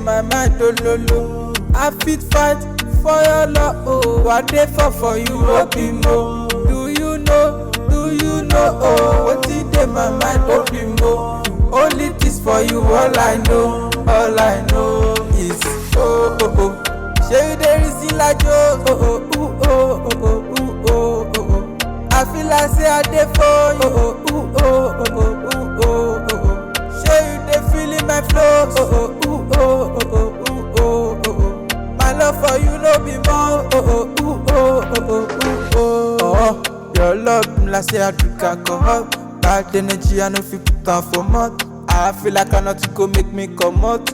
my mind, oh lolo. I fit fight for your love, oh. I dey for you, OBiMO. Do you know, oh. Wetin dey my mind, OBiMO. Only this for you, all I know is oh oh oh. Shey you dey reason like Joe, oh oh oh oh oh oh oh oh. I feel like say I dey for you, oh oh oh oh oh oh oh. Shey you dey feeling my flow, oh oh oh oh oh oh oh. My love for you no be more, oh oh oh oh oh oh. Your love like say I drink alcohol. Bad energy I no fit put on for mouth. I feel like I not to go make me come out,